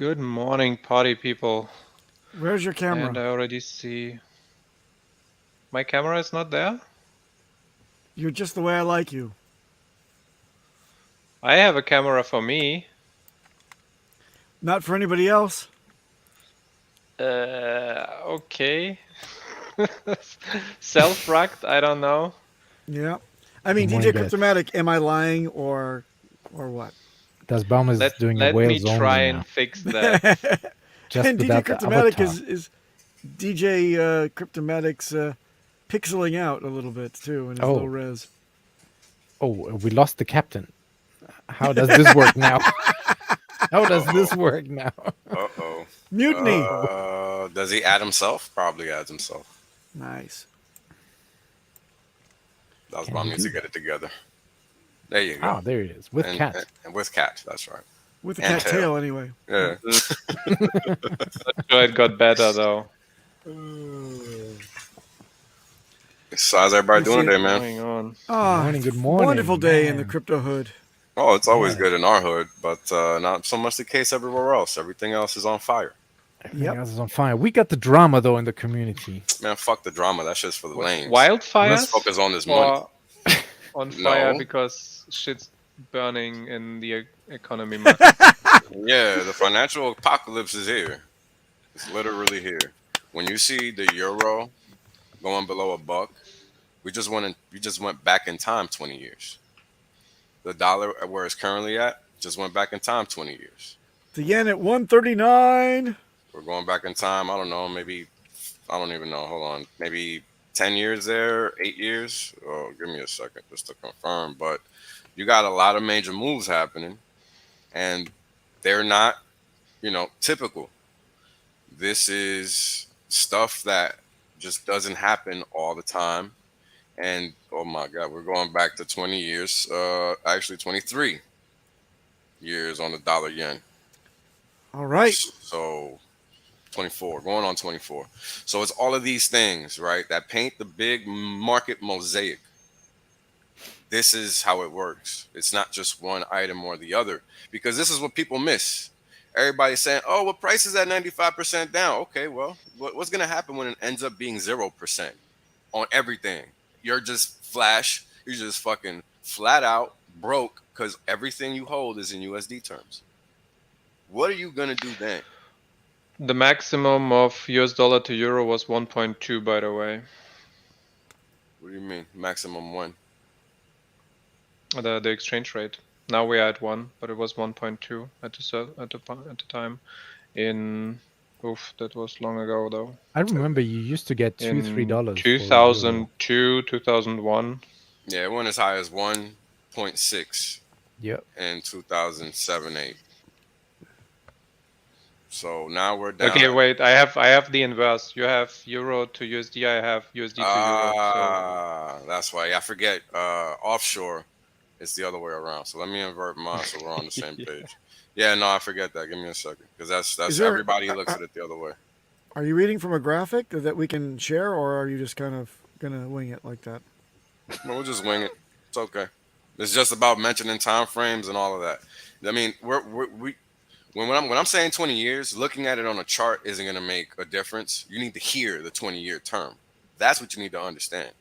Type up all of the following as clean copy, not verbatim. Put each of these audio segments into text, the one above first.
Good morning, party people. Where's your camera? And I already see... My camera is not there? You're just the way I like you. I have a camera for me. Not for anybody else. Okay. Self-rugged, I don't know. Yeah. I mean, Good DJ morning, guys. Cryptomatic, am I lying or what? Das Baum is doing a Let me Wales try only and now. fix that. Just And DJ without the Cryptomatic avatar. is DJ Cryptomatic's pixeling out a little bit too in his low res. Oh, we lost the captain. How does this work now? How does this work now? Uh-oh. Mutiny. Does he add himself? Probably adds himself. Nice. That's why needs to get it together. There you go. Ah, there it is. With cat. And with cat, that's right. With the And cat tail, anyway. Yeah. Not sure it got better though. So how's everybody doing today, man? Going on. Good morning. Wonderful day in the man. crypto hood. Oh, it's always good in our hood, but not so much the case everywhere else. Everything else is on fire. Everything else is on fire. We got the drama though in the community. Man, fuck the drama. That shit's for the lanes. Wildfires? Let's focus on this money. Or on fire No. because shit's burning in the economy. Yeah, the financial apocalypse is here. It's literally here. When you see the euro going below $1, we just went back in time 20 years. The dollar where it's currently at just went back in time 20 years. The yen at 139. We're going back in time. I don't know, maybe I don't even know. Hold on, maybe 10 years there, 8 years. Oh, give me a second just to confirm. But you got a lot of major moves happening, and they're not, typical. This is stuff that just doesn't happen all the time. And oh my God, we're going back to 20 years, actually 23 years on the dollar yen. All right. So 24, going on 24. So it's all of these things, right, that paint the big market mosaic. This is how it works. It's not just one item or the other, because this is what people miss. Everybody's saying, oh, well, price is at 95% down. Okay, well, what's going to happen when it ends up being 0% on everything? You're just you're just fucking flat out broke because everything you hold is in USD terms. What are you going to do then? The maximum of US dollar to euro was 1.2, by the way. What do you mean? Maximum when? The exchange rate. Now we are at 1, but it was 1.2 at the time. That was long ago though. I remember you used to get $2-3. 2002, 2001. Yeah, it went as high as 1.6. Yep. In 2007-8. So now we're down. Okay, wait. I have the inverse. You have euro to USD. I have USD to euro. That's why. I forget. Offshore, it's the other way around. So let me invert mine so we're on the same page. Yeah, no, I forget that. Give me a second, because that's everybody looks at it the other way. Are you reading from a graphic that we can share, or are you just kind of gonna wing it like that? Well, we'll just wing it. It's okay. It's just about mentioning time frames and all of that. I mean, when I'm saying 20 years, looking at it on a chart isn't going to make a difference. You need to hear the 20-year term. That's what you need to understand.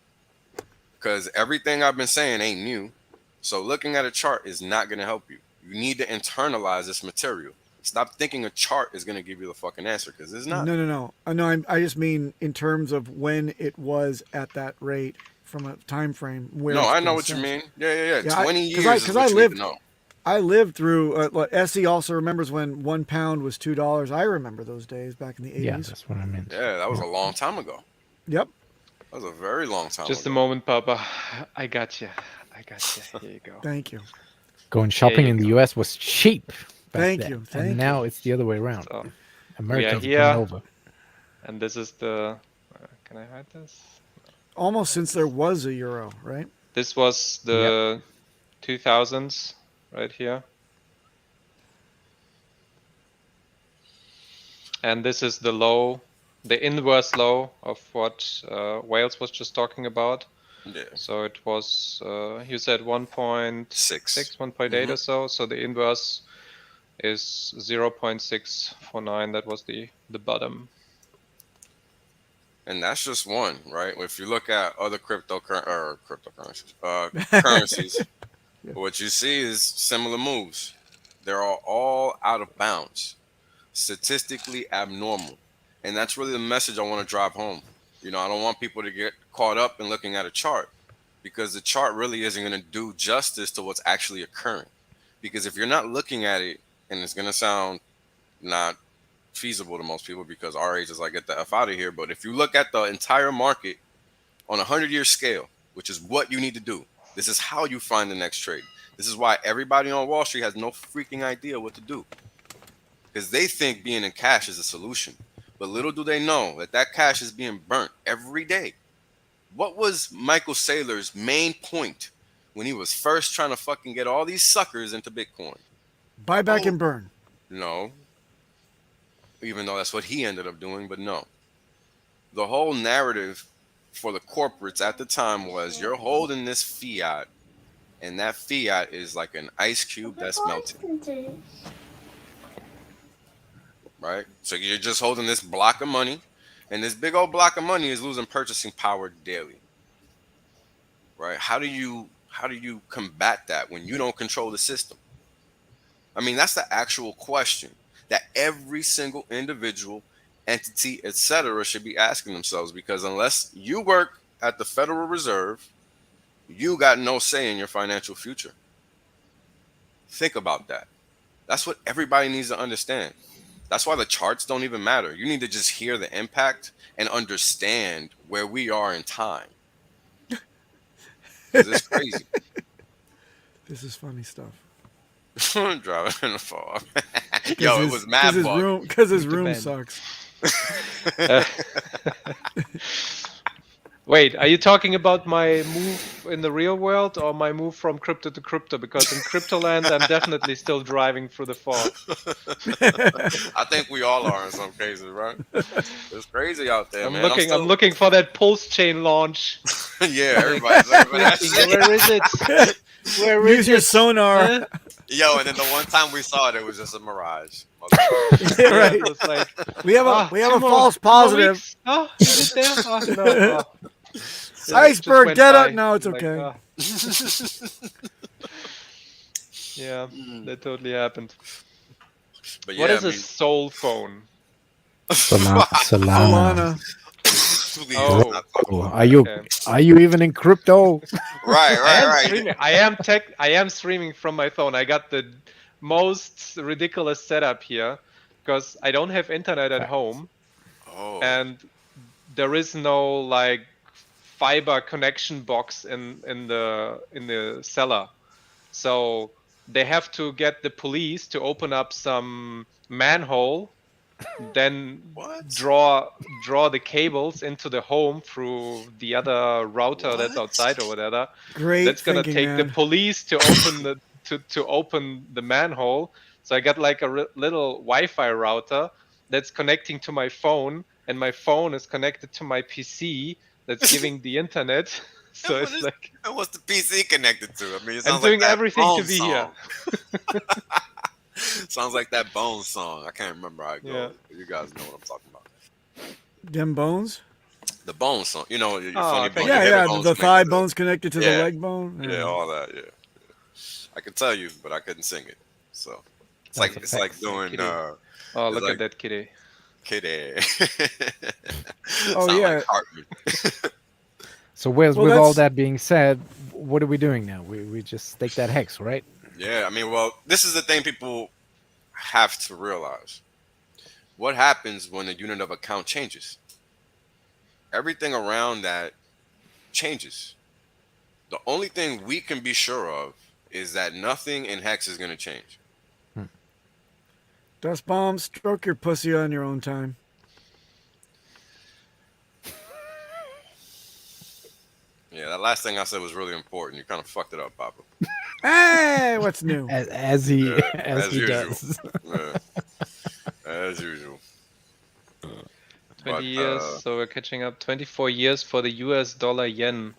Because everything I've been saying ain't new. So looking at a chart is not going to help you. You need to internalize this material. Stop thinking a chart is going to give you the fucking answer, because it's not. No. I just mean in terms of when it was at that rate from a time frame. No, I know what you mean. Yeah. 20 years because I lived. No. I lived through. Essie also remembers when £1 was $2. I remember those days back in the 80s. Yeah, that's what I meant. Yeah, that was a long time ago. Yep. That was a very long time Just ago. a moment, Papa. I got you. Here you go. Thank you. Going shopping in the US was cheap. Thank you. And now it's the other way around. So, Americans we are are here. coming over. And this is the... can I hide this? Almost since there was a euro, right? This was the 2000s right here. And this is the low, the inverse low of what Wales was just talking about. Yeah. So it was, you said 1.6, 1.8 or so. So the inverse is 0.649. That was the bottom. And that's just one, right? If you look at other cryptocurrencies, currencies, what you see is similar moves. They're all out of bounds, statistically abnormal. And that's really the message I want to drive home. You know, I don't want people to get caught up in looking at a chart, because the chart really isn't going to do justice to what's actually occurring. Because if you're not looking at it, and it's going to sound not feasible to most people because our age is like, get the F out of here. But if you look at the entire market on a 100-year scale, which is what you need to do, this is how you find the next trade. This is why everybody on Wall Street has no freaking idea what to do, because they think being in cash is a solution. But little do they know that that cash is being burnt every day. What was Michael Saylor's main point when he was first trying to fucking get all these suckers into Bitcoin? Buy back and burn. No. Even though that's what he ended up doing, but no. The whole narrative for the corporates at the time was, you're holding this fiat, and that fiat is like an ice cube that's melting. Right? So you're just holding this block of money, and this big old block of money is losing purchasing power daily. Right? How do you combat that when you don't control the system? I mean, that's the actual question that every single individual, entity, etc. should be asking themselves, because unless you work at the Federal Reserve, you got no say in your financial future. Think about that. That's what everybody needs to understand. That's why the charts don't even matter. You need to just hear the impact and understand where we are in time. It's crazy. This is funny stuff. Driving in the fog. Yo, it was mad fog. Because his room sucks. Wait, are you talking about my move in the real world or my move from crypto to crypto? Because in crypto land, I'm definitely still driving through the fog. I think we all are in some cases, right? It's crazy out there, man. I'm looking for that pulse chain launch. Yeah, everybody's where is it? Where is Use your sonar. Yo, and then the one time we saw it was just a mirage. Yeah, right. It was like, We have a false positive. Oh, is it there? Oh, no. Oh. Iceberg, get up. By. No, it's Like, okay. Yeah, that totally happened. But What is a soul phone? Solana. Oh, are you even in crypto? Right. I am streaming from my phone. I got the most ridiculous setup here because I don't have internet at home, and there is no like fiber connection box in the cellar, so they have to get the police to open up some manhole, then draw the cables into the home through the other router that's outside or whatever. Great. That's gonna take the police to open to open the manhole. So I got like a little Wi-Fi router that's connecting to my phone, and my phone is connected to my PC that's giving the internet. So it's like, what's the PC connected to? I mean, it I'm sounds doing like everything to be here. Sounds like that Bones song. I can't remember how it goes. Yeah. You guys know what I'm talking about. Them bones? The Bones song. You know, your Oh, funny thank bone. you. your Yeah, bones the connected thigh to- bones connected to the leg bone. Yeah, all that. Yeah. I could tell you, but I couldn't sing it. So it's like doing. Oh, look like- at that kitty. Kitty. Oh, Sound yeah. like Cartman. So with Well, all that's- that being said, what are we doing now? We just stake that hex, right? Yeah, I mean, well, this is the thing people have to realize. What happens when the unit of account changes? Everything around that changes. The only thing we can be sure of is that nothing in Hex is going to change. Dust bombs, stroke your pussy on your own time. Yeah, that last thing I said was really important. You kind of fucked it up, Papa. Hey, what's new? As he usual. does. Yeah. As usual. 20 years, so we're catching up. 24 years for the US dollar yen.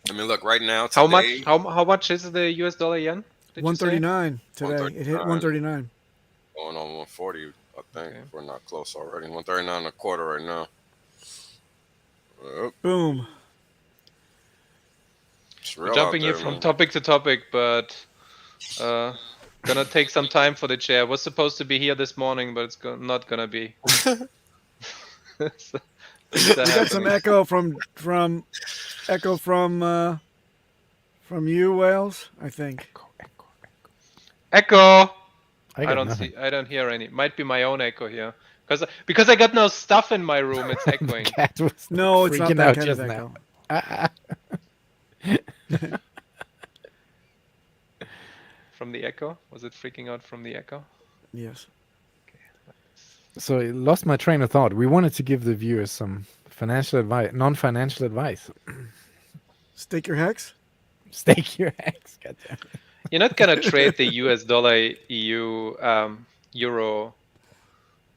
I mean, look, right now, today, How much is the US dollar yen? did you say? 139 today. It hit 139. Going on 140, I think. Okay. We're not close already. 139 and a quarter right now. Yep. Boom. It's We're real jumping out there, here from man. topic to topic, but gonna take some time for the chair. Was supposed to be here this morning, but it's not gonna be. So, things are We got some happening. echo from you, Wales, I think. Echo. I I got don't nothing. see. I don't hear any. Might be my own echo here, because I got no stuff in my room. It's echoing. Cat was No, it's not freaking that out kind of just echo. now. From the echo? Was it freaking out from the echo? Yes. So I lost my train of thought. We wanted to give the viewers some financial advice, non-financial advice. Stake your hex? Stake your hex. Goddamn. You're not gonna trade the US dollar, EU, euro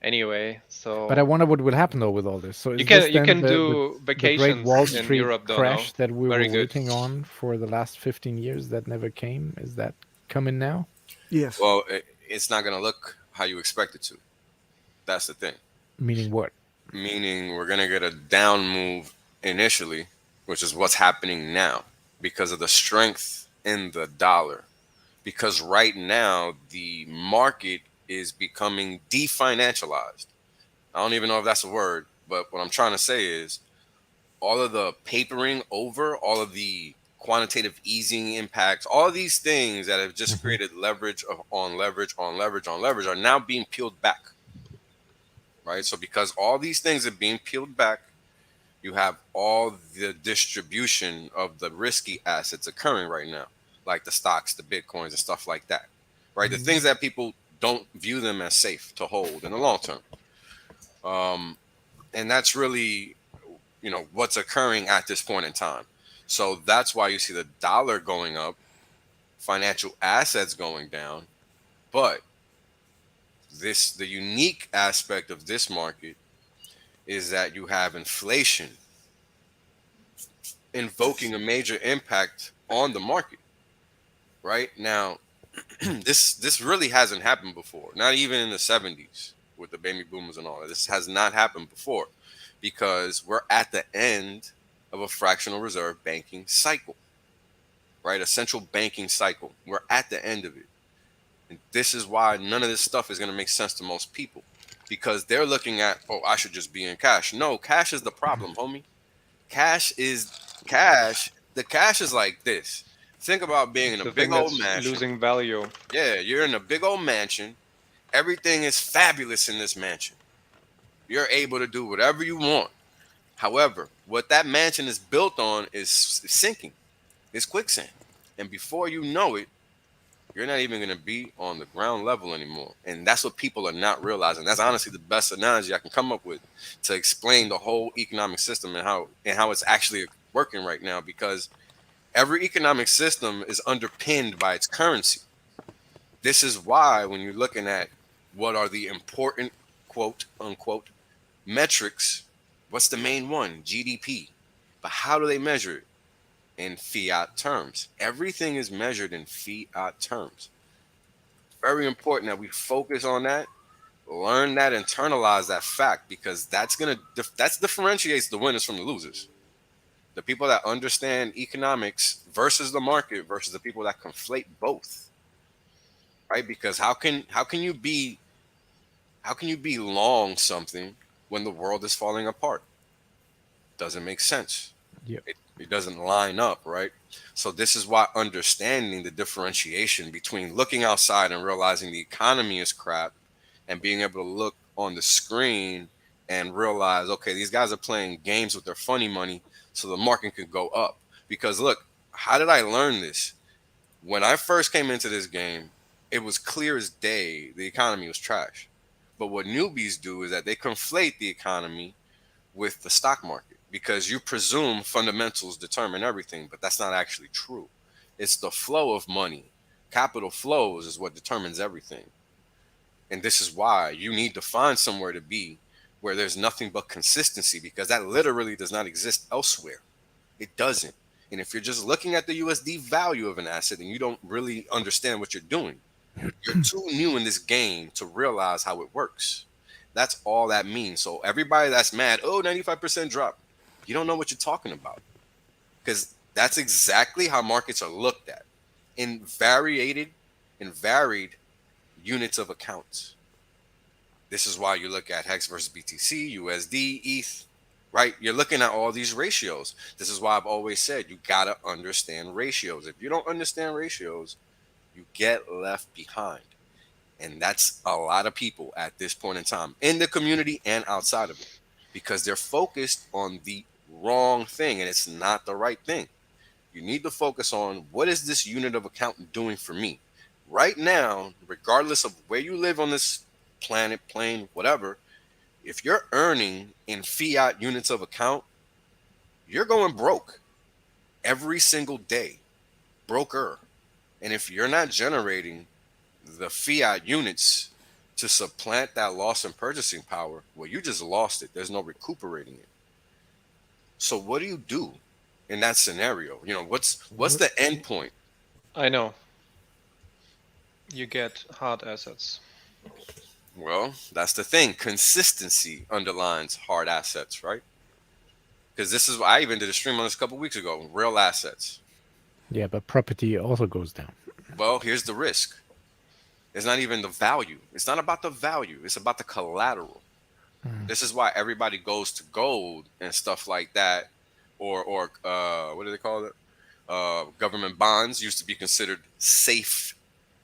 anyway. So. But I wonder what will happen though with all this. So is You this can then do the great vacations Wall in Street Europe, though, crash no? that we Very were good. waiting on for the last 15 years that never came? Is that coming now? Yes. Well, it's not going to look how you expect it to. That's the thing. Meaning what? Meaning we're going to get a down move initially, which is what's happening now because of the strength in the dollar. Because right now, the market is becoming definancialized. I don't even know if that's a word, but what I'm trying to say is all of the papering over, all of the quantitative easing impacts, all of these things that have just created leverage on leverage on leverage on leverage are now being peeled back. Right? So because all these things are being peeled back, you have all the distribution of the risky assets occurring right now, like the stocks, the bitcoins, and stuff like that. Right? The things that people don't view them as safe to hold in the long term. And that's really, what's occurring at this point in time. So that's why you see the dollar going up, financial assets going down. But the unique aspect of this market is that you have inflation invoking a major impact on the market. Right now, this really hasn't happened before. Not even in the 70s with the baby boomers and all that. This has not happened before because we're at the end of a fractional reserve banking cycle, right? A central banking cycle. We're at the end of it. And this is why none of this stuff is going to make sense to most people because they're looking at, oh, I should just be in cash. No, cash is the problem, homie. Cash is cash. The cash is like this. Think about being in a The big thing old that's mansion. losing value. Yeah, you're in a big old mansion. Everything is fabulous in this mansion. You're able to do whatever you want. However, what that mansion is built on is sinking. It's quicksand. And before you know it, you're not even going to be on the ground level anymore. And that's what people are not realizing. That's honestly the best analogy I can come up with to explain the whole economic system and how it's actually working right now, because every economic system is underpinned by its currency. This is why when you're looking at what are the important quote unquote metrics, what's the main one? GDP. But how do they measure it? In fiat terms. Everything is measured in fiat terms. Very important that we focus on that, learn that, internalize that fact, because that differentiates the winners from the losers. The people that understand economics versus the market versus the people that conflate both. Right? Because how can you be long something when the world is falling apart? Doesn't make sense. Yep. It doesn't line up, right? So this is why understanding the differentiation between looking outside and realizing the economy is crap and being able to look on the screen and realize, okay, these guys are playing games with their funny money so the market can go up. Because look, how did I learn this? When I first came into this game, it was clear as day the economy was trash. But what newbies do is that they conflate the economy with the stock market, because you presume fundamentals determine everything, but that's not actually true. It's the flow of money. Capital flows is what determines everything. And this is why you need to find somewhere to be where there's nothing but consistency, because that literally does not exist elsewhere. It doesn't. And if you're just looking at the USD value of an asset and you don't really understand what you're doing, you're too new in this game to realize how it works. That's all that means. So everybody that's mad, oh, 95% drop, you don't know what you're talking about, because that's exactly how markets are looked at in varied units of accounts. This is why you look at Hex versus BTC, USD, ETH, right? You're looking at all these ratios. This is why I've always said you got to understand ratios. If you don't understand ratios, you get left behind. And that's a lot of people at this point in time in the community and outside of it, because they're focused on the wrong thing, and it's not the right thing. You need to focus on, what is this unit of account doing for me right now, regardless of where you live on this planet, plane, whatever. If you're earning in fiat units of account, you're going broke every single day, broker. And if you're not generating the fiat units to supplant that loss in purchasing power, well, you just lost it. There's no recuperating it. So what do you do in that scenario? You know, what's the end point? I know. You get hard assets. Well, that's the thing. Consistency underlines hard assets, right? Because this is why I even did a stream on this a couple weeks ago. Real assets. Yeah, but property also goes down. Well, here's the risk. It's not even the value. It's not about the value. It's about the collateral. This is why everybody goes to gold and stuff like that, or what do they call it? Government bonds used to be considered safe.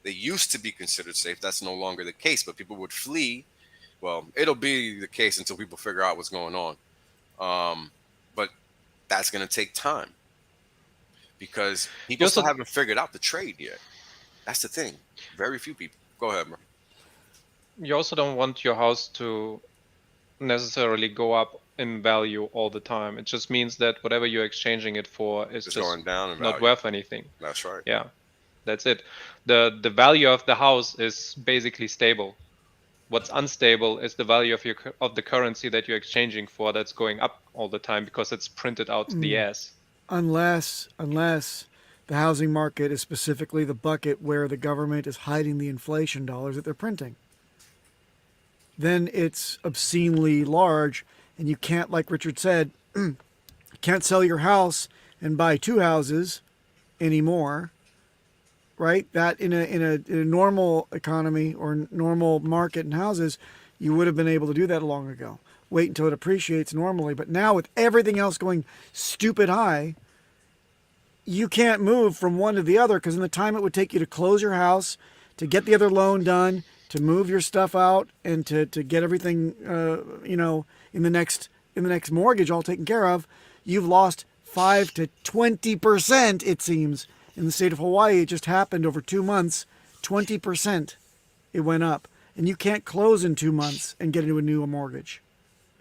They used to be considered safe. That's no longer the case, but people would flee. Well, it'll be the case until people figure out what's going on. But that's going to take time, because people still haven't figured out the trade yet. That's the thing. Very few people. Go ahead, bro. You also don't want your house to necessarily go up in value all the time. It just means that whatever you're exchanging it for is just going down in value. Not worth anything. That's right. Yeah, that's it. The value of the house is basically stable. What's unstable is the value of the currency that you're exchanging for, that's going up all the time because it's printed out the ass. Unless the housing market is specifically the bucket where the government is hiding the inflation dollars that they're printing. Then it's obscenely large, and you can't, like Richard said, can't sell your house and buy two houses anymore, right? That in a normal economy or normal market in houses, you would have been able to do that long ago. Wait until it appreciates normally. But now with everything else going stupid high, you can't move from one to the other, because in the time it would take you to close your house, to get the other loan done, to move your stuff out, and to get everything in the next mortgage all taken care of, you've lost 5 to 20%, it seems. In the state of Hawaii, it just happened over 2 months. 20% it went up, and you can't close in 2 months and get into a new mortgage.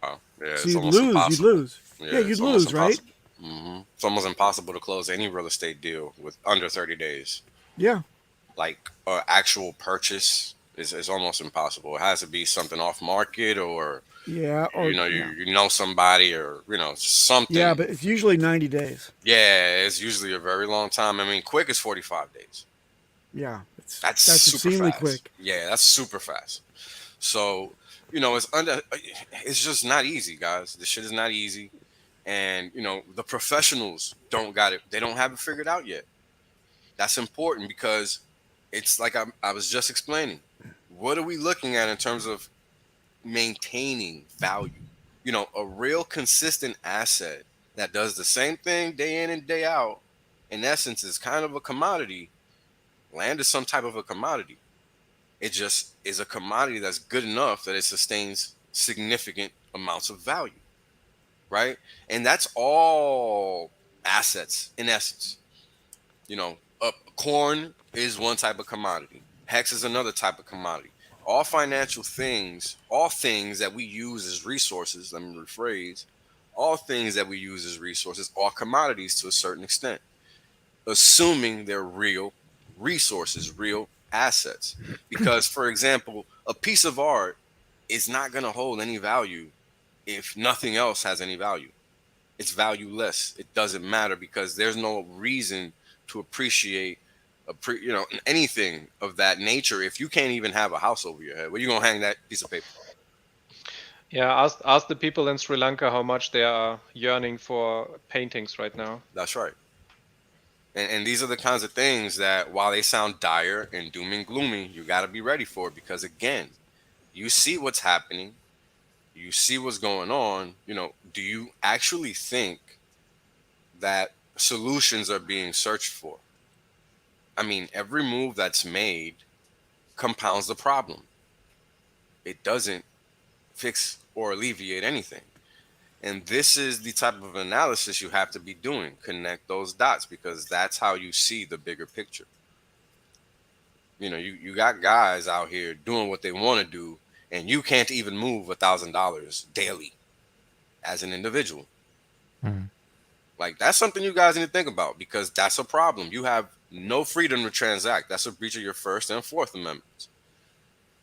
Oh, yeah, so you'd lose. Yeah, you'd lose, right? Mm-hmm. It's almost impossible to close any real estate deal with under 30 days. Yeah. Like actual purchase is almost impossible. It has to be something off market, or you know somebody, or something. Yeah, but it's usually 90 days. Yeah, it's usually a very long time. I mean, quick is 45 days. Yeah, that's super extremely fast. Quick. Yeah, that's super fast. So it's just not easy, guys. This shit is not easy. And, the professionals don't got it. They don't have it figured out yet. That's important, because it's like I was just explaining. What are we looking at in terms of maintaining value? A real consistent asset that does the same thing day in and day out, in essence, is kind of a commodity. Land is some type of a commodity. It just is a commodity that's good enough that it sustains significant amounts of value. Right? And that's all assets in essence. Corn is one type of commodity. Hex is another type of commodity. All financial things, all things that we use as resources, let me rephrase, all things that we use as resources are commodities to a certain extent, assuming they're real resources, real assets. Because, for example, a piece of art is not going to hold any value if nothing else has any value. it's valueless. It doesn't matter because there's no reason to appreciate anything of that nature if you can't even have a house over your head. Where you gonna hang that piece of paper? Yeah, ask the people in Sri Lanka how much they are yearning for paintings right now. That's right. And these are the kinds of things that, while they sound dire and doom and gloomy, you got to be ready for, because again, you see what's happening, you see what's going on. Do you actually think that solutions are being searched for? I mean, every move that's made compounds the problem. It doesn't fix or alleviate anything. And this is the type of analysis you have to be doing. Connect those dots, because that's how you see the bigger picture. You got guys out here doing what they want to do, and you can't even move $1,000 daily as an individual. Like, that's something you guys need to think about, because that's a problem. You have no freedom to transact. That's a breach of your First and Fourth Amendments.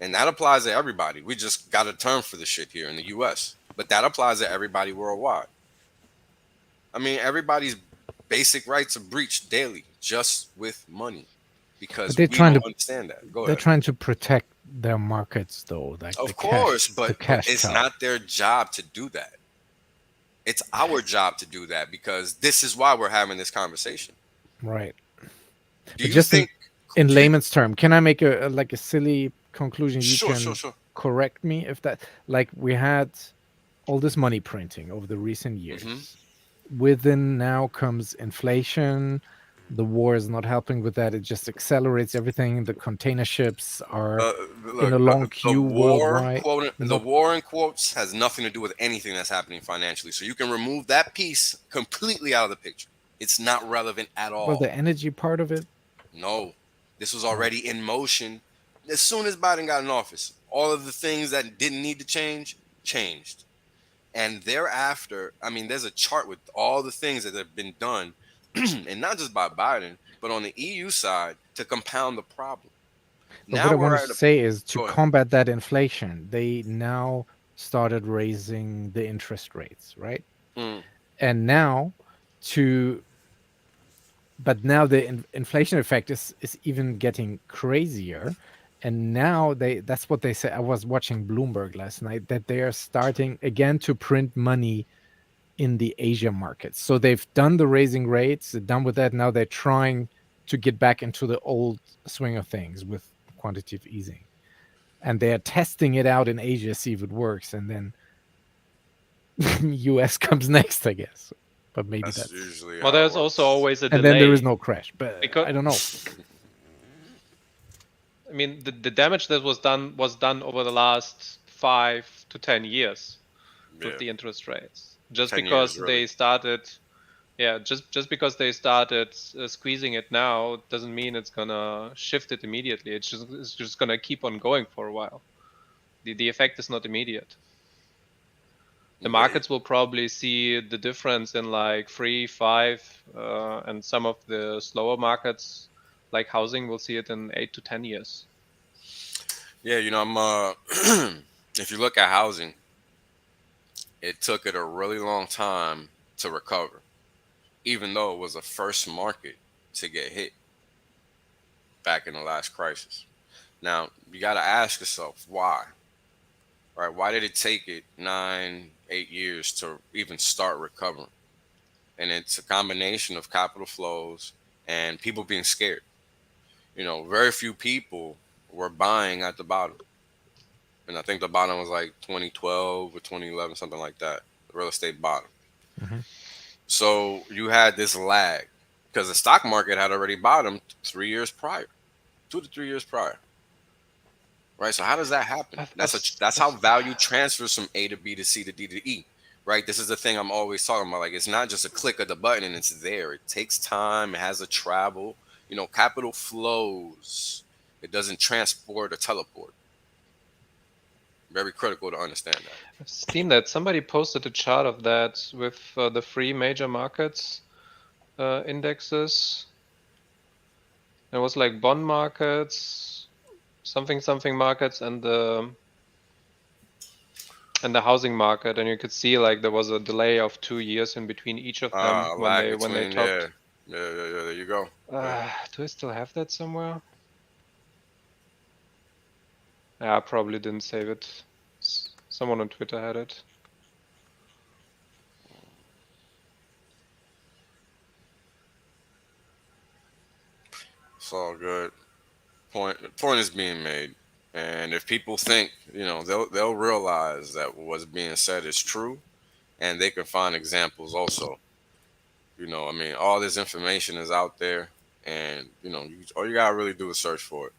And that applies to everybody. We just got a term for the shit here in the US. But that applies to everybody worldwide. I mean, everybody's basic rights are breached daily just with money, because we don't understand that. Go ahead. They're trying to protect their markets, though. Like, of course, but it's cow. not their job to do that. It's our job to do that, because this is why we're having this conversation. Right. Do you think, in layman's term, can I make a silly conclusion? Sure. Correct me if that, like, we had all this money printing over the recent years. Within now comes inflation. The war is not helping with that. It just accelerates everything. The container ships are in a long queue worldwide. The war in quotes has nothing to do with anything that's happening financially. So you can remove that piece completely out of the picture. It's not relevant at all. Well, the energy part of it? No. This was already in motion. As soon as Biden got in office, all of the things that didn't need to change, changed. And thereafter, I mean, there's a chart with all the things that have been done, and not just by Biden, but on the EU side, to compound the problem. But now what I want to say is, to combat that inflation, they now started raising the interest rates, right? And now but now the inflation effect is even getting crazier. And now that's what they say. I was watching Bloomberg last night, that they are starting again to print money in the Asia markets. So they've done the raising rates, they're done with that. Now they're trying to get back into the old swing of things with quantitative easing. And they are testing it out in Asia, see if it works. And then US comes next, I guess. But maybe that's usually well, there's also always a delay. And then there is no crash, but I don't know. I mean, the damage that was done over the last 5 to 10 years with the interest rates. Just because they started, just because they started squeezing it now doesn't mean it's gonna shift it immediately. It's just gonna keep on going for a while. The effect is not immediate. The markets will probably see the difference in like 3, 5, and some of the slower markets, like housing, will see it in 8 to 10 years. Yeah, I'm if you look at housing, it took it a really long time to recover, even though it was the first market to get hit back in the last crisis. Now, you got to ask yourself why. Right? Why did it take it 9, 8 years to even start recovering? And it's a combination of capital flows and people being scared. Very few people were buying at the bottom. And I think the bottom was like 2012 or 2011, something like that, the real estate bottom. So you had this lag, because the stock market had already bottomed 3 years prior, 2 to 3 years prior. Right? So how does that happen? That's how value transfers from A to B to C to D to E. Right? This is the thing I'm always talking about. Like, it's not just a click of the button and it's there. It takes time. It has to travel. Capital flows. It doesn't transport or teleport. Very critical to understand that. I've seen that. Somebody posted a chart of that with the 3 major markets indexes. It was like bond markets, something markets, and the and the housing market, and you could see like there was a delay of 2 years in between each of them when Lag they between, topped. yeah. There you go. Do I still have that somewhere? Yeah, I probably didn't save it. Someone on Twitter had it. It's all good. Point is being made, and if people think, they'll realize that what's being said is true, and they can find examples also. I mean, all this information is out there, and all you gotta really do is search for it.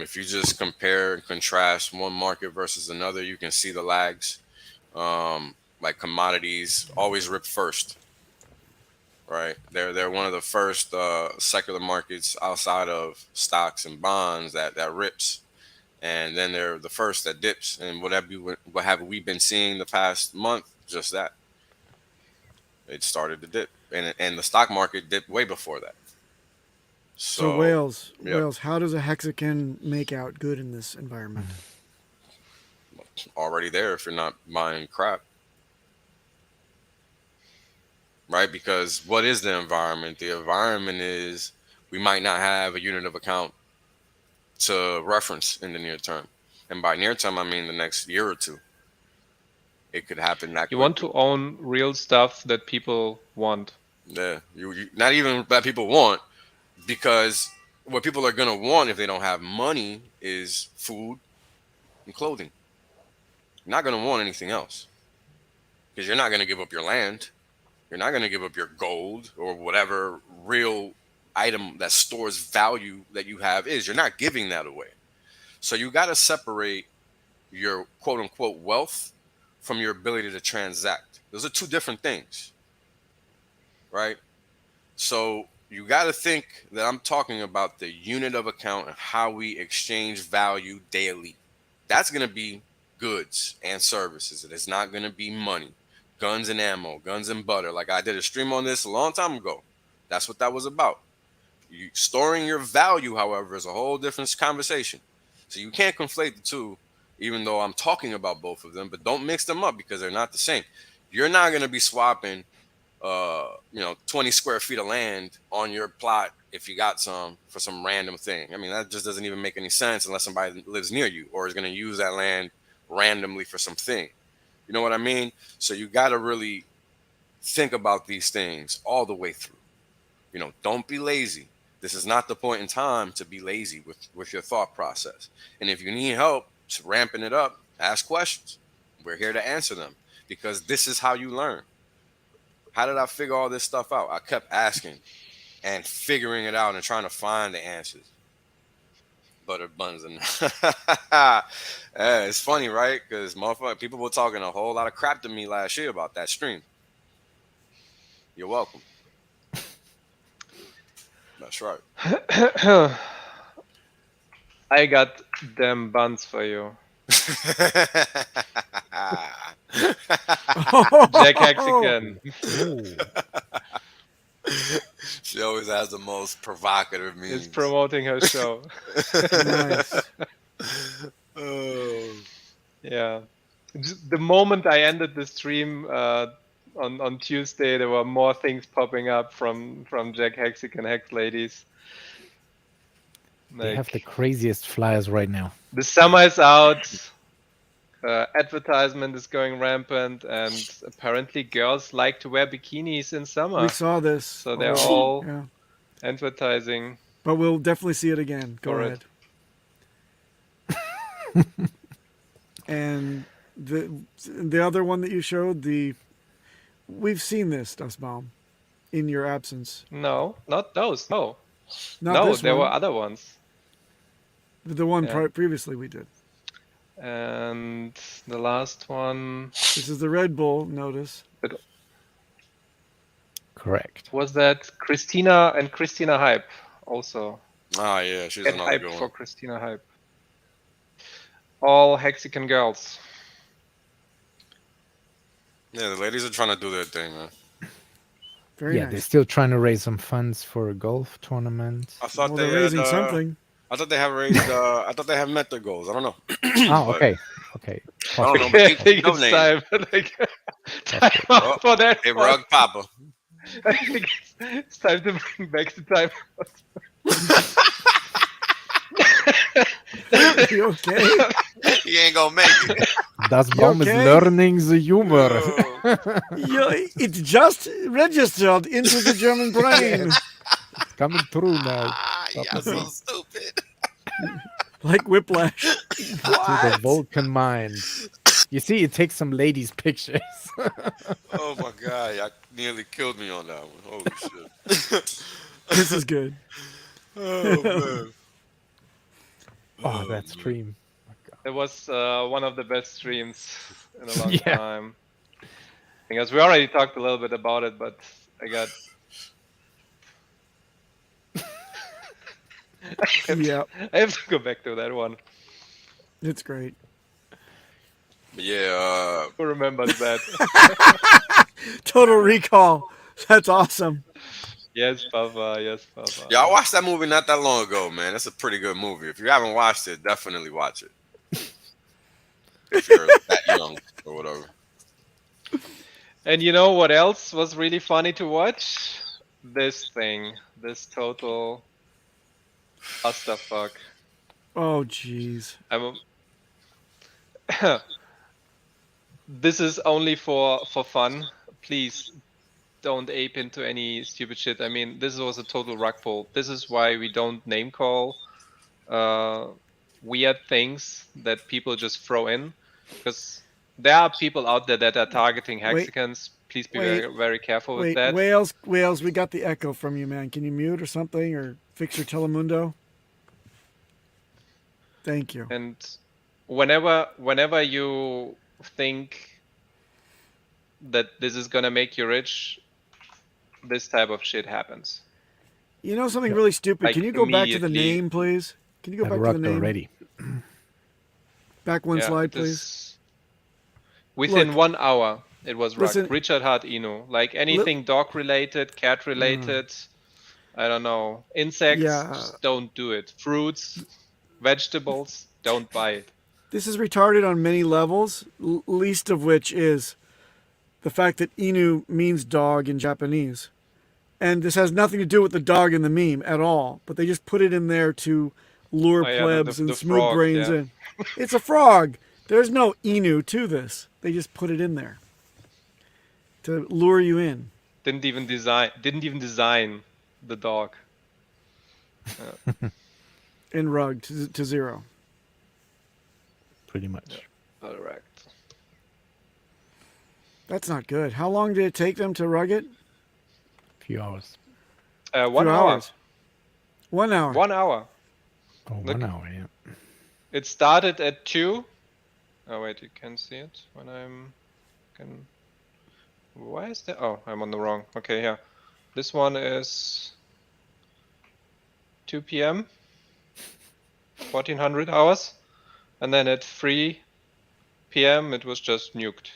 If you just compare and contrast one market versus another, you can see the lags. Like commodities always rip first, right? They're one of the first secular markets outside of stocks and bonds that rips, and then they're the first that dips. And what have we been seeing the past month? Just that it started to dip, and the stock market dipped way before that. So Yep. Wales, how does a Hexican make out good in this environment? Already there if you're not buying crap. Right? Because what is the environment? The environment is we might not have a unit of account to reference in the near term. And by near term, I mean the next year or two. It could happen that You quickly. want to own real stuff that people want. Yeah, you not even that people want, because what people are gonna want if they don't have money is food and clothing. You're not gonna want anything else, because you're not gonna give up your land. You're not gonna give up your gold or whatever real item that stores value that you have is. You're not giving that away. So you got to separate your quote unquote wealth from your ability to transact. Those are two different things, right? So you got to think that I'm talking about the unit of account and how we exchange value daily. That's going to be goods and services. It is not going to be money, guns and ammo, guns and butter. Like I did a stream on this a long time ago. That's what that was about. Storing your value, however, is a whole different conversation. So you can't conflate the two, even though I'm talking about both of them, but don't mix them up because they're not the same. You're not going to be swapping 20 square feet of land on your plot if you got some for some random thing. I mean, that just doesn't even make any sense unless somebody lives near you or is going to use that land randomly for something. You know what I mean? So you got to really think about these things all the way through. Don't be lazy. This is not the point in time to be lazy with your thought process. And if you need help ramping it up, ask questions. We're here to answer them because this is how you learn. How did I figure all this stuff out? I kept asking and figuring it out and trying to find the answers. Butter buns and it's funny, right? Because motherfucker, people were talking a whole lot of crap to me last year about that stream. You're welcome. That's right. I got them buns for you. Jack Hexican. She always has the most provocative memes. Is promoting her show. Nice. Oh. Yeah. The moment I ended the stream on Tuesday, there were more things popping up from Jack Hexican Hex ladies. They have the craziest flyers right now. The summer is out. Advertisement is going rampant, and apparently girls like to wear bikinis in summer. We saw this. So they're all advertising. But we'll definitely see it again. Go ahead. And the other one that you showed, we've seen this, Dustbaum, in your absence. No, not those. No. Not there were other ones. The one previously we did. And the last one. This is the Red Bull notice. Correct. Was that Christina and Christina Hype also? Ah, yeah, she's another good one. For Christina Hype. All Hexican girls. Yeah, the ladies are trying to do their thing, man. Very nice. They're still trying to raise some funds for a golf tournament. I thought they're raising something. I thought they have raised. I thought they have met their goals. I don't know. Oh, okay. Okay. I don't know, Possible. but I keep think it's donating. time. Like, time out Oh, for that. Hey, one. Rug Papa. I think it's time to bring back the time. You okay? He ain't gonna make it. Das You Baum is okay? learning the humor. Oh, It just registered into the German brain. It's coming through now. You're so stupid. Like whiplash. To the Vulcan mind. You see, it takes some ladies' pictures. Oh my god, y'all nearly killed me on that one. Holy shit. This is good. Oh man. Oh, that stream. It was one of the best streams in a long Yeah. time. Because we already talked a little bit about it, but I got. Yeah, I have to go back to that one. it's great. But yeah, Who remembers that? Total Recall. That's awesome. Yes, Papa. Yes, Papa. yeah, I watched that movie not that long ago, man. That's a pretty good movie. If you haven't watched it, definitely watch it. If you're that young or whatever. And you know what else was really funny to watch? This thing. This total clusterfuck. Oh, jeez. This is only for fun. Please don't ape into any stupid shit. I mean, this was a total rug pull. This is why we don't name call weird things that people just throw in, because there are people out there that are targeting Hexicans. Please be Wait. very, very careful with Wait, that. Wales, we got the echo from you, man. Can you mute or something, or fix your Telemundo? Thank you. And whenever you think that this is gonna make you rich, this type of shit happens. You know something really stupid? Like, Can you go back to the immediately. name, please? Can you go That back to the rugged name? already. Back one Yeah, slide, it please. is- Within Look. 1 hour, it was rugged. Listen. Richard Hart Inu. Like anything dog related, cat related, I don't know, insects, Yeah. just don't do it. Fruits, vegetables, don't buy it. This is retarded on many levels, least of which is the fact that Inu means dog in Japanese. And this has nothing to do with the dog in the meme at all, but they just put it in there to lure Oh, yeah, plebs the and smooth frog, brains yeah. in. It's a frog. There's no Inu to this. They just put it in there to lure you in. Didn't even design the dog. In rug to zero. Pretty much. Correct. That's not good. How long did it take them to rug it? Few hours. 1 2 hour. hours. 1 hour. 1 hour. Oh, Look. 1 hour, yeah. It started at 2. Oh wait, you can see it when why is that? Oh, I'm on the wrong. Okay, yeah. This one is 2 p.m. 1400 hours. And then at 3 p.m. it was just nuked.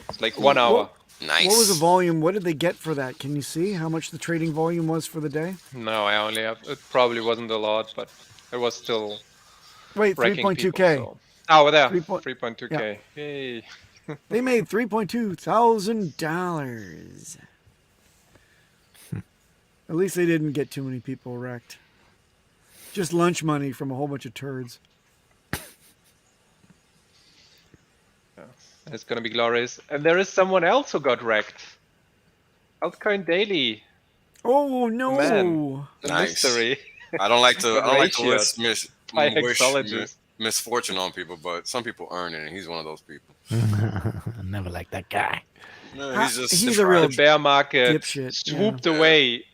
It's like 1 hour. Nice. What was the volume? What did they get for that? Can you see how much the trading volume was for the day? No, I only have. It probably wasn't a lot, but it was still Wait, wrecking 3.2K. people, so. Oh, there. 3.2K. 3.2K. Yay. They made $3,200. At least they didn't get too many people wrecked. Just lunch money from a whole bunch of turds. It's gonna be glorious. And there is someone else who got wrecked. Altcoin Daily. Oh no! Man. The Nice. mystery. I don't like to Ratio wish by wish hexologists. misfortune on people, but some people earn it, and he's one of those people. Never like that guy. No, he's just He's a real The bear market dipshit, swooped yeah. away.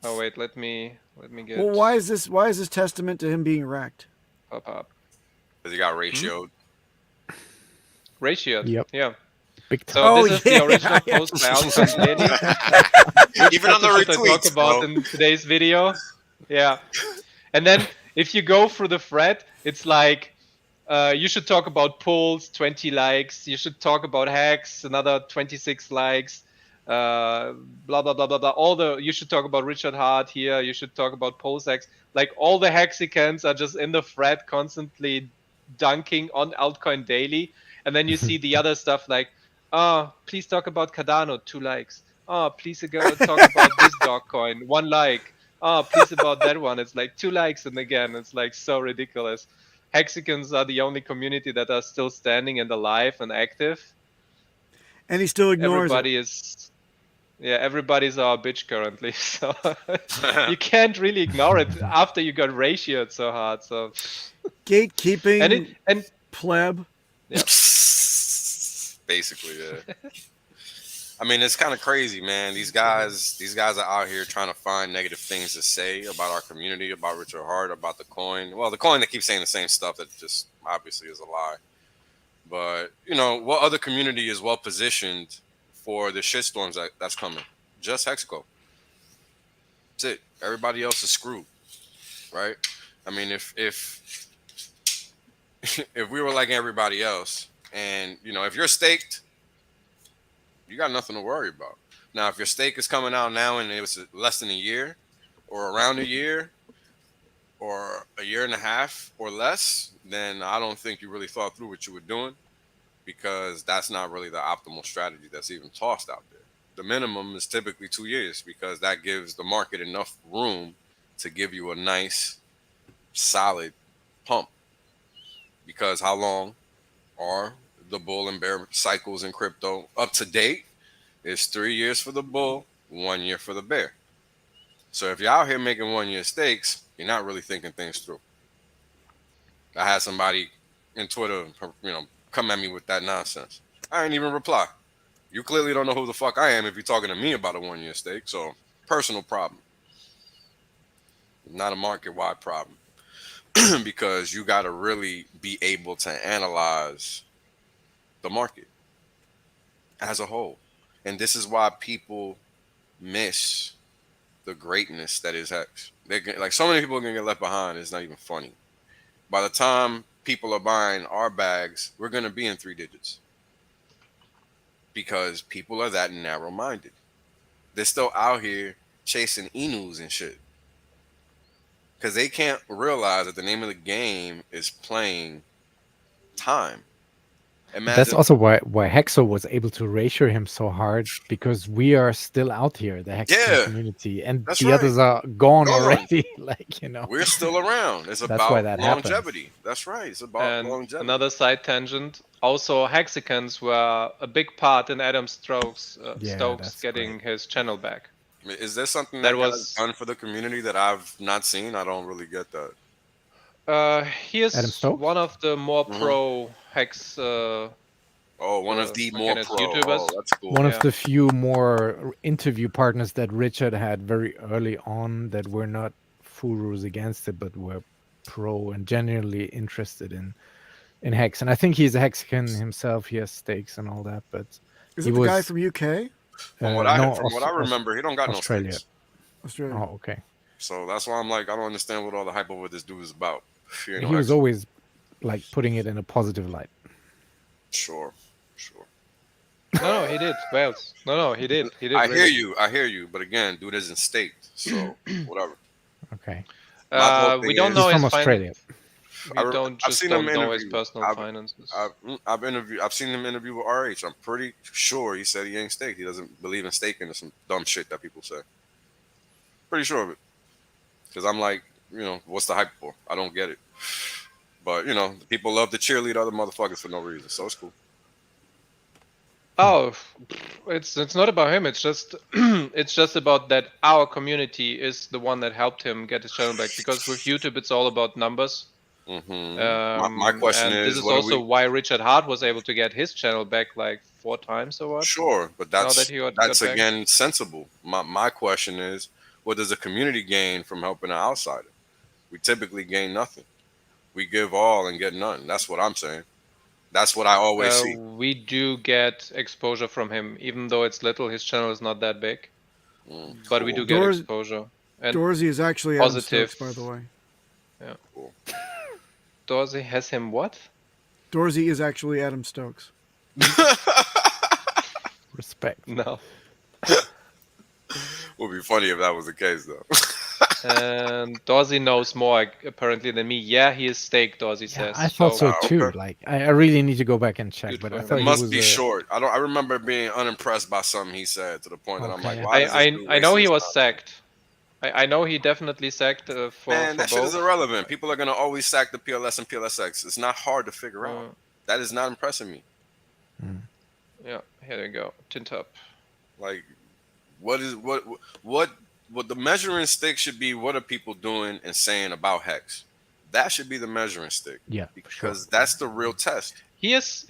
Oh wait, let me get Well, why is this testament to him being wrecked? pop up. because he got ratioed. Ratioed. Yep. Yeah. Big So time. Oh, this is yeah, the original yeah. post by Altcoin Daily. Even on the That's what I talk retweets, about bro. in today's video. Yeah. And then if you go through the thread, it's like you should talk about polls, 20 likes. You should talk about hacks, another 26 likes. Blah blah blah blah blah. You should talk about Richard Hart here. You should talk about polls hacks. Like all the Hexicans are just in the thread constantly dunking on altcoin daily, and then you see the other stuff like, oh, please talk about Cardano, 2 likes. Oh, please talk about this dog coin, 1 like. Oh, please about that one. It's like 2 likes, and again, it's like so ridiculous. Hexicans are the only community that are still standing and alive and active. And he still ignores Everybody is, yeah, everybody's our bitch currently. So you can't really ignore it after you got ratioed so hard. So gatekeeping and pleb. yeah. Basically, yeah. I mean, it's kind of crazy, man. These guys are out here trying to find negative things to say about our community, about Richard Hart, about the coin. Well, the coin, they keep saying the same stuff that just obviously is a lie. But, you know, what other community is well positioned for the shitstorms that's coming? Just Hexco. That's it. Everybody else is screwed, right? I mean, if if we were like everybody else, and, you know, if you're staked, you got nothing to worry about. Now, if your stake is coming out now and it was less than a year or around a year or a year and a half or less, then I don't think you really thought through what you were doing, because that's not really the optimal strategy that's even tossed out there. The minimum is typically 2 years, because that gives the market enough room to give you a nice, solid pump. Because how long are the bull and bear cycles in crypto? Up to date, it's 3 years for the bull, 1 year for the bear. So if you're out here making 1 year stakes, you're not really thinking things through. I had somebody in Twitter, you know, come at me with that nonsense. I ain't even reply. You clearly don't know who the fuck I am if you're talking to me about a 1 year stake. So, personal problem, not a market-wide problem. Because you got to really be able to analyze the market as a whole. And this is why people miss the greatness that is Hex. Like, so many people are going to get left behind. It's not even funny. By the time people are buying our bags, we're going to be in 3 digits. Because people are that narrow-minded. They're still out here chasing Inus and shit. Because they can't realize that the name of the game is playing time. Imagine. That's also why Hexo was able to ratio him so hard, because we are still out here, the Hexican community, and the others are gone already. Like, you know, we're still around. It's about why that longevity. happens. That's right. It's about longevity. Another side tangent. Also, Hexicans were a big part in Adam Stokes getting his channel back. Is there something that was done for the community that I've not seen? I don't really get that. He is one of the more pro Hex. One of the more pro YouTubers. Oh, that's cool. One of the few more interview partners that Richard had very early on that were not furus against it, but were pro and genuinely interested in Hex. And I think he's a Hexican himself. He has stakes and all that. But is it the guy from UK? From what I remember, he don't got Australia. no stakes. Australia. Oh, okay. So that's why I'm like, I don't understand what all the hype over this dude is about. He was always like putting it in a positive light. Sure. No, he did. Wales. No, he did. He did. I hear you. But again, dude isn't staked, so whatever. Okay. We don't know his Australia. I've seen him know his personal finances. I've seen him interview with RH. I'm pretty sure he said he ain't staked. He doesn't believe in staking or some dumb shit that people say. Pretty sure of it. Because I'm like, you know, what's the hype for? I don't get it. But, you know, people love to cheerlead other motherfuckers for no reason, so it's cool. Oh, it's not about him. It's just it's just about that our community is the one that helped him get his channel back. Because with YouTube, it's all about numbers. Mm-hmm. My question is, this is also why Richard Hart was able to get his channel back like 4 times or what? Sure, but that's again sensible. My question is, what does the community gain from helping an outsider? We typically gain nothing. We give all and get none. That's what I'm saying. That's what I always see. We do get exposure from him, even though it's little. His channel is not that big, but we do get exposure. And Dorsey is actually positive, Adam Stokes, by the way. Yeah. Cool. Dorsey has him what? Dorsey is actually Adam Stokes. Respect. No. Would be funny if that was the case, though. And Dorsey knows more apparently than me. Yeah, he is staked, Dorsey Yeah, says. I thought so too. okay. Like, I really need to go back and check, but I It thought he must was be short. I remember being unimpressed by something he said to the point that I'm like, Okay. why does this dude I know waste he his was time? sacked. I know he definitely sacked for Man, that shit is both. irrelevant. People are gonna always sack the PLS and PLSX. It's not hard to figure out. That is not impressing me. Yeah, here we go. Tint up. Like, what the measuring stick should be? What are people doing and saying about Hex? That should be the measuring stick. Yeah, because that's the real test. He is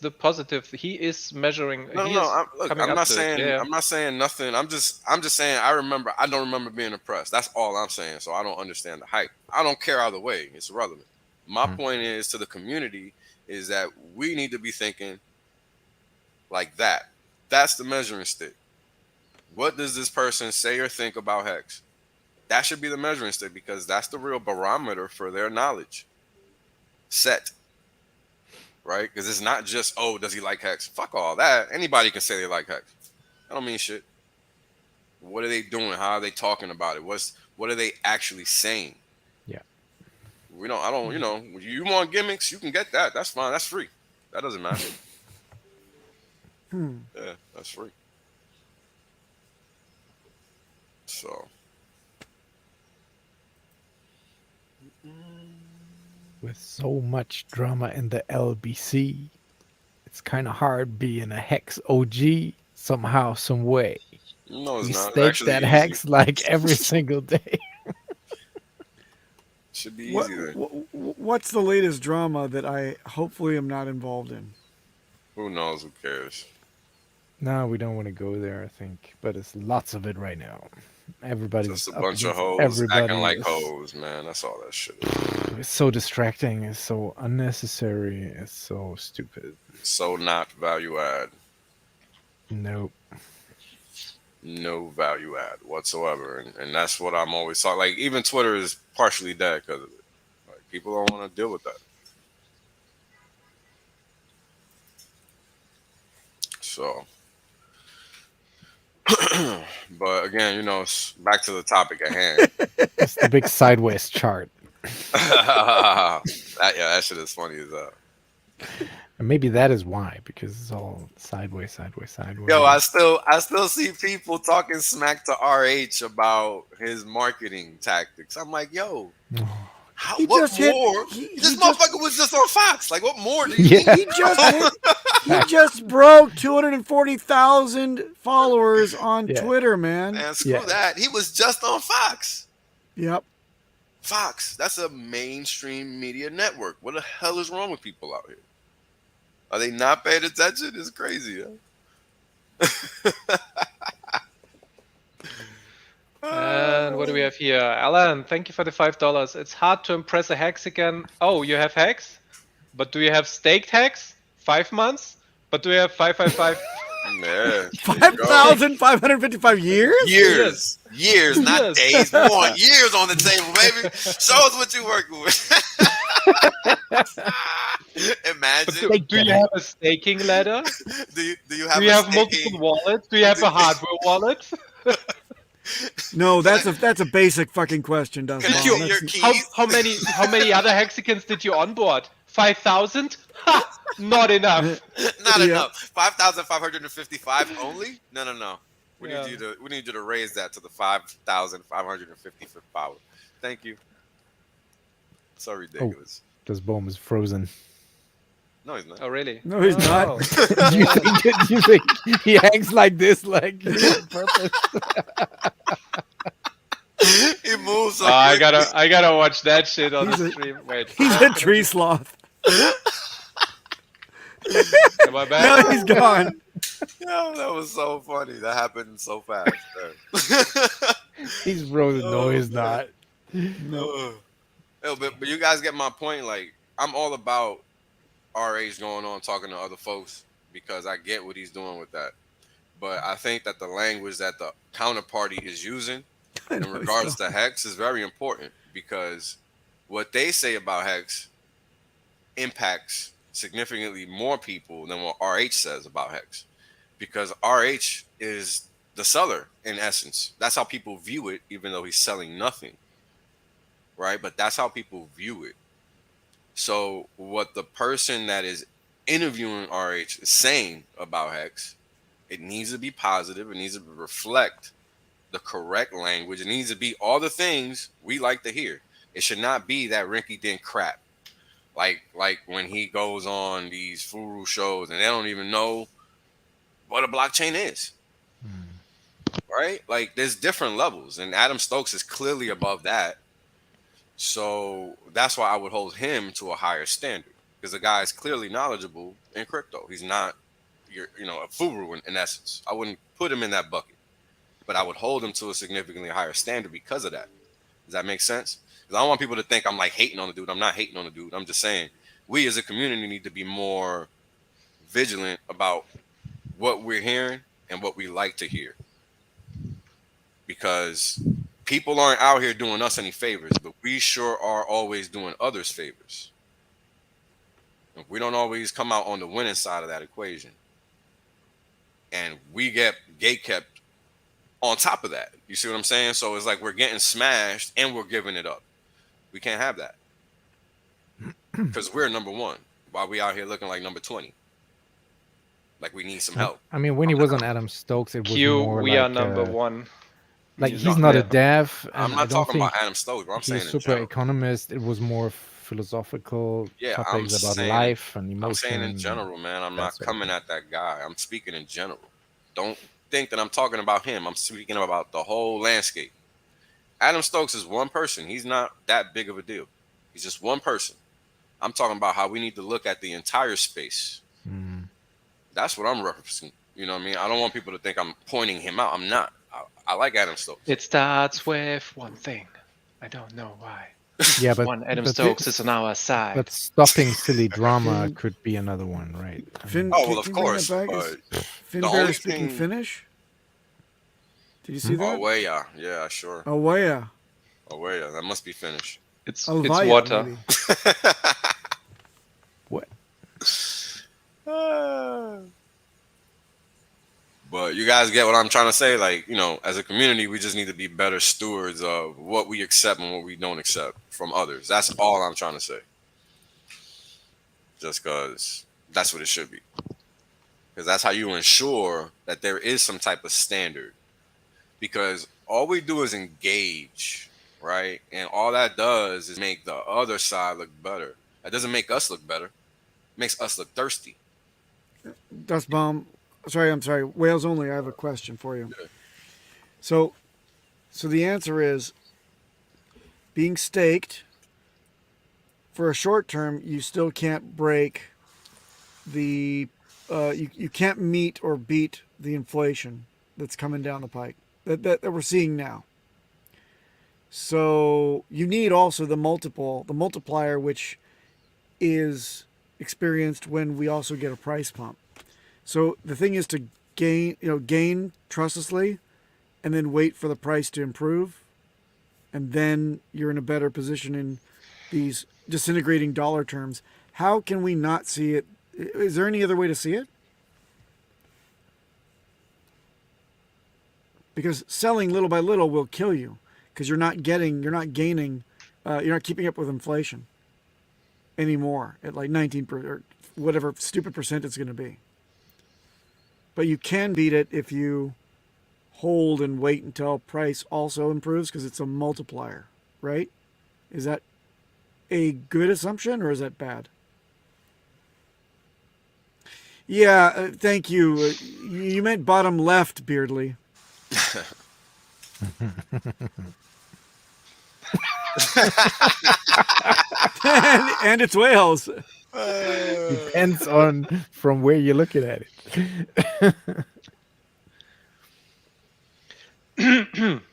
the positive. He is measuring. No, he no, is look, coming I'm up not to saying it. Yeah. I'm not saying nothing. I'm just saying I don't remember being impressed. That's all I'm saying. So I don't understand the hype. I don't care either way. It's irrelevant. My point is to the community is that we need to be thinking like that. That's the measuring stick. What does this person say or think about Hex? That should be the measuring stick because that's the real barometer for their knowledge set. Right? Because it's not just, oh, does he like Hex? Fuck all that. Anybody can say they like Hex. I don't mean shit. What are they doing? How are they talking about it? What are they actually saying? Yeah. You want gimmicks, you can get that. That's fine. That's free. That doesn't matter. Yeah, that's free. So with so much drama in the LBC, it's kind of hard being a Hex OG somehow, some way. no, it's We not. It's stake actually that easy. Hex like every single day. Should be easy then. What's the latest drama that I hopefully am not involved in? Who knows? Who cares? No, we don't want to go there, I think. But it's lots of it right now. Everybody's Just a up bunch of against hoes everybody. acting like hoes, man. That's all that shit is. It's so distracting. It's so unnecessary. It's so stupid. So not value add. Nope. No value add whatsoever, and that's what I'm always talking. Like even Twitter is partially dead because of it. Like people don't want to deal with that. So, but again, back to the topic at hand. It's the big sideways chart. that shit is funny as hell. And maybe that is why, because it's all sideways, sideways, sideways. Yo, I still see people talking smack to RH about his marketing tactics. I'm like, yo, what more? This motherfucker was just on Fox. Like, what more do you need? He just broke 240,000 followers on Twitter, man. Man, screw that. He was just on Fox. Yep. Fox. That's a mainstream media network. What the hell is wrong with people out here? Are they not paying attention? It's crazy, huh? And what do we have here? Alan, thank you for the $5. It's hard to impress a Hexican. Oh, you have Hex? But do you have staked Hex? 5 months? But do you have 555? Man, 5,555 years? Years, not days. We want years on the table, baby. Show us what you're working with. Imagine. Do you have a staking ladder? Do you have multiple wallets? Do you have a hardware wallet? No, that's a basic fucking question, Dustin. How many other Hexicans did you onboard? 5,000? Not enough. Not enough. 5,555 only? No. We need you to raise that to the 5,555 power. Thank you. So ridiculous. This bomb is frozen. No, he's not. Oh, really? No, he's not. you think he hangs like this, like on purpose? He moves. I gotta watch that shit on the stream. Wait, he's a tree sloth. Am I back? No, he's gone. Yeah, that was so funny. That happened so fast. He's frozen. No, he's not. No. But you guys get my point. Like, I'm all about RH going on talking to other folks because I get what he's doing with that. But I think that the language that the counterparty is using in regards to Hex is very important because what they say about Hex impacts significantly more people than what RH says about Hex. Because RH is the seller, in essence. That's how people view it, even though he's selling nothing, right? But that's how people view it. So what the person that is interviewing RH is saying about Hex, it needs to be positive. It needs to reflect the correct language. It needs to be all the things we like to hear. It should not be that rinky-dink crap. Like when he goes on these furu shows and they don't even know what a blockchain is. Right? Like there's different levels, and Adam Stokes is clearly above that. So that's why I would hold him to a higher standard, because the guy is clearly knowledgeable in crypto. He's not a furu in essence. I wouldn't put him in that bucket, but I would hold him to a significantly higher standard because of that. Does that make sense? Because I don't want people to think I'm like hating on the dude. I'm not hating on the dude. I'm just saying we as a community need to be more vigilant about what we're hearing and what we like to hear. Because people aren't out here doing us any favors, but we sure are always doing others favors. We don't always come out on the winning side of that equation. And we get gatekept on top of that. You see what I'm saying? So it's like we're getting smashed and we're giving it up. We can't have that. Because we're number one while we out here looking like number 20. Like we need some help. I mean, when he was on Adam Stokes, it was more we like are number one. Like he's not a dev. I'm not talking about Adam Stokes, but I'm saying he's super economist. It was more philosophical topics about life and emotion. I'm saying in general, man. I'm not coming at that guy. I'm speaking in general. Don't think that I'm talking about him. I'm speaking about the whole landscape. Adam Stokes is one person. He's not that big of a deal. He's just one person. I'm talking about how we need to look at the entire space. That's what I'm referencing. You know what I mean? I don't want people to think I'm pointing him out. I'm not. I like Adam Stokes. It starts with one thing. I don't know why. Yeah, but one Adam Stokes is on our side. But stopping silly drama could be another one, right? Finn, of course. Finn Bear speaking Finnish? Did you see that? Oh, yeah, sure. Oh, yeah. That must be Finnish. It's water. What? But you guys get what I'm trying to say? Like, as a community, we just need to be better stewards of what we accept and what we don't accept from others. That's all I'm trying to say. Just because that's what it should be. Because that's how you ensure that there is some type of standard. Because all we do is engage, right? And all that does is make the other side look better. That doesn't make us look better. It makes us look thirsty. Dustbomb. I'm sorry. Whales only. I have a question for you. Yeah. So the answer is being staked for a short term. You still can't break the. You can't meet or beat the inflation that's coming down the pike that we're seeing now. So you need also the multiplier, which is experienced when we also get a price pump. So the thing is to gain trustlessly and then wait for the price to improve. And then you're in a better position in these disintegrating dollar terms. How can we not see it? Is there any other way to see it? Because selling little by little will kill you because you're not gaining, you're not keeping up with inflation anymore at like 19% or whatever stupid percent it's going to be. But you can beat it if you hold and wait until price also improves because it's a multiplier, right? Is that a good assumption or is that bad? Yeah, thank you. You meant bottom left, Beardley. and it's whales. Depends on from where you're looking at it.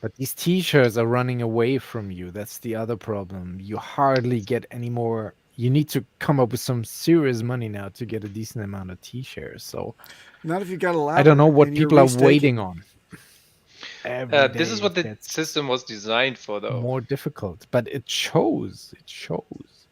But these t-shirts are running away from you. That's the other problem. You hardly get any more. You need to come up with some serious money now to get a decent amount of t-shirts. So not if you got a ladder. I don't know what people are waiting on. This is what the system was designed for, though. More difficult, but it shows. It shows.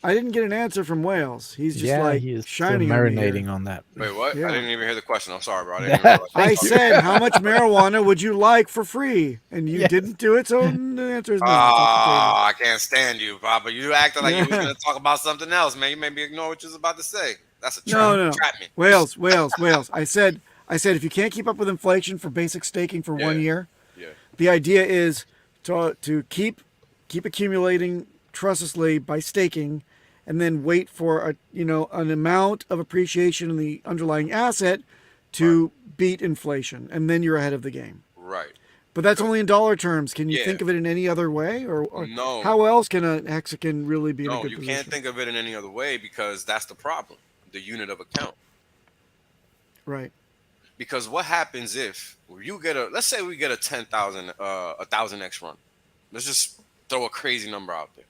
I didn't get an answer from Wales. He's just Yeah, like he is still shining on me here. marinating on that. Wait, what? Yeah. I didn't even hear the question. I'm sorry, bro. I didn't even realize. I Thank you. said, how much marijuana would you like for free? And you Yes. didn't do it, so the answer is no. It's off the table. I can't stand you, Papa. You acted like you was going to talk about something else, man. You made me ignore what you was about to say. That's a trap. No. Trap me. Wales. I said, if you can't keep up with inflation for basic staking for 1 year, Yeah. the idea is to keep accumulating trustlessly by staking, and then wait for an amount of appreciation in the underlying asset to beat inflation, and then you're ahead of the game. Right. But that's only in dollar terms. Can you Yeah. think of it in any other way, or No. how else can a Hexican really be in a No, good you position? can't think of it in any other way because that's the problem. The unit of account. Right. Because what happens if you get let's say we get a 1,000x run. Let's just throw a crazy number out there.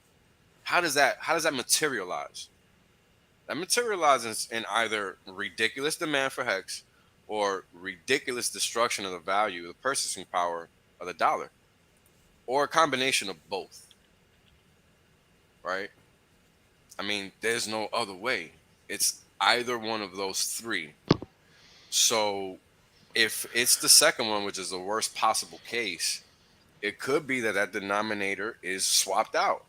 How does that materialize? That materializes in either ridiculous demand for Hex or ridiculous destruction of the value, the purchasing power of the dollar, or a combination of both. Right? I mean, there's no other way. It's either one of those three. So if it's the second one, which is the worst possible case, it could be that denominator is swapped out,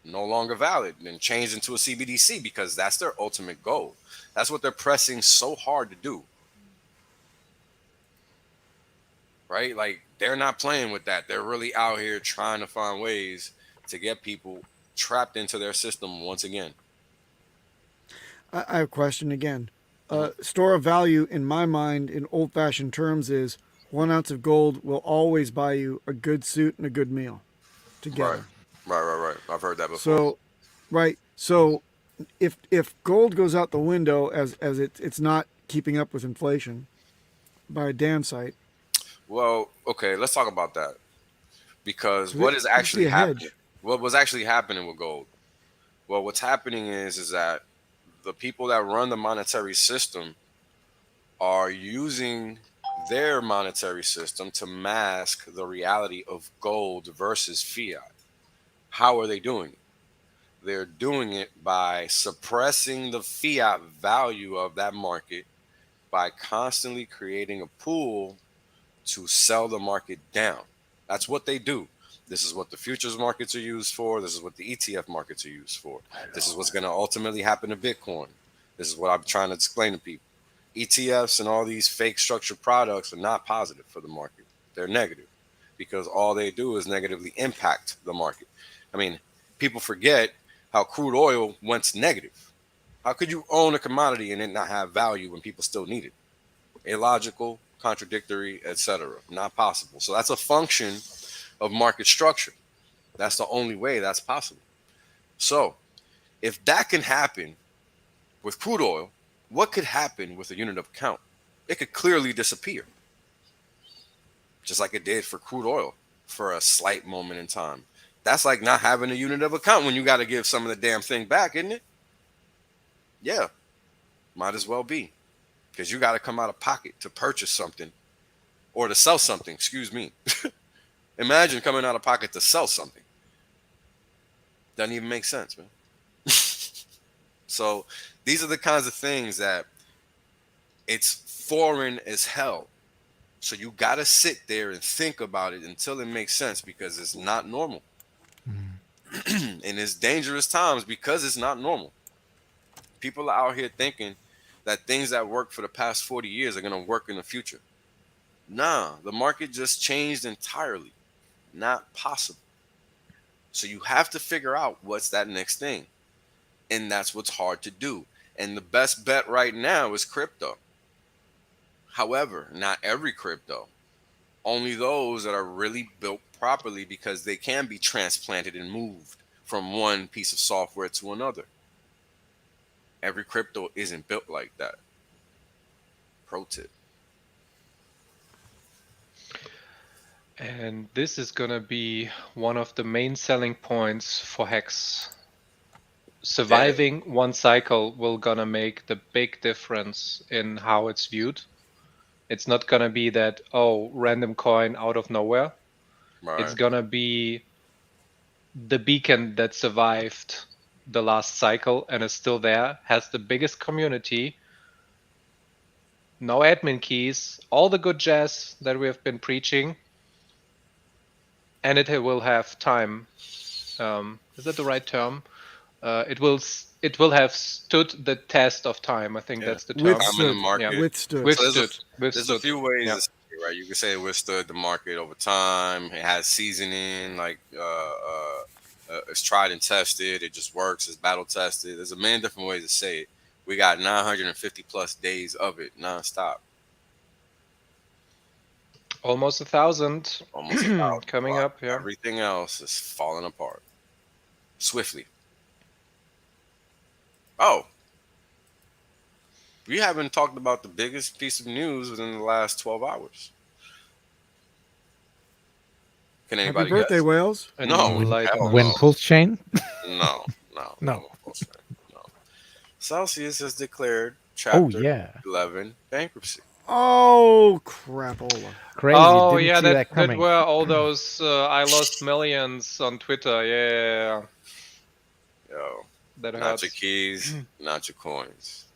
no longer valid, and changed into a CBDC because that's their ultimate goal. That's what they're pressing so hard to do. Right? Like, they're not playing with that. They're really out here trying to find ways to get people trapped into their system once again. I have a question again. Store of value, in my mind, in old-fashioned terms, is 1 ounce of gold will always buy you a good suit and a good meal together. Right. I've heard that before. So if gold goes out the window as it's not keeping up with inflation by a damn sight. Well, okay, let's talk about that. Because So what is actually a happening? hedge. What was actually happening with gold? Well, what's happening is that the people that run the monetary system are using their monetary system to mask the reality of gold versus fiat. How are they doing it? They're doing it by suppressing the fiat value of that market by constantly creating a pool to sell the market down. That's what they do. This is what the futures markets are used for. This is what the ETF markets are used for. This is what's going to ultimately happen to Bitcoin. This is what I'm trying to explain to people. ETFs and all these fake structured products are not positive for the market. They're negative because all they do is negatively impact the market. I mean, people forget how crude oil went negative. How could you own a commodity and it not have value when people still need it? Illogical, contradictory, etc. Not possible. So that's a function of market structure. That's the only way that's possible. So if that can happen with crude oil, what could happen with a unit of account? It could clearly disappear. Just like it did for crude oil for a slight moment in time. That's like not having a unit of account when you got to give some of the damn thing back, isn't it? Yeah, might as well be. Because you got to come out of pocket to purchase something or to sell something, excuse me. Imagine coming out of pocket to sell something. Doesn't even make sense, man. So these are the kinds of things that it's foreign as hell. So you got to sit there and think about it until it makes sense because it's not normal. And it's dangerous times because it's not normal. People are out here thinking that things that worked for the past 40 years are going to work in the future. Nah, the market just changed entirely. Not possible. So you have to figure out what's that next thing. And that's what's hard to do. And the best bet right now is crypto. However, not every crypto. Only those that are really built properly because they can be transplanted and moved from one piece of software to another. Every crypto isn't built like that. Pro tip. And this is going to be one of the main selling points for Hex. Surviving one cycle will gonna make the big difference in how it's viewed. It's not gonna be that, oh, random coin out of nowhere. Right. It's gonna be the beacon that survived the last cycle and is still there, has the biggest community, no admin keys, all the good jazz that we have been preaching, and it will have time. Is that the right term? It will have stood the test of time. I think that's the term. I'm in the market. Yeah. Withstood. So there's a few ways to say it, right? You can say it withstood the market over time. It has seasoning, like it's tried and tested. It just works. It's battle tested. There's a million different ways to say it. We got 950 plus days of it nonstop. Almost 1,000. Almost 1,000. Coming up. Yeah. Everything else is falling apart swiftly. Oh, we haven't talked about the biggest piece of news within the last 12 hours. Can anybody Happy birthday, guess? Wales. No. When pulse chain? No. No. Celsius has declared Chapter 11 bankruptcy. Oh, crapola. Crazy. Oh, Didn't yeah, see that coming. were all those I lost millions on Twitter. Yeah. Yo, That not hurts. your keys, not your coins.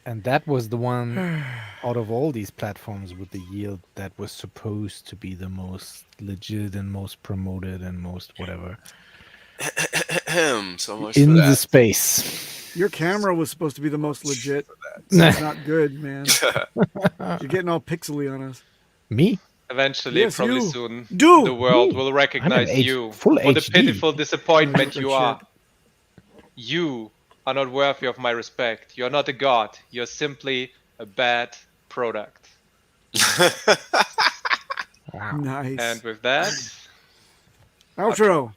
And that was the one out of all these platforms with the yield that was supposed to be the most legit and most promoted and most whatever. So much in for the that. Your space. camera was supposed to be the most legit. It's not good, man. You're getting all pixely on us. Me? Eventually, Yes, probably you. soon, Do. the world Me. will I'm recognize an you full for the HD. pitiful disappointment Good you shit. are. You are not worthy of my respect. You're not a god. You're simply a bad product. Wow. Nice. And with that, Outro.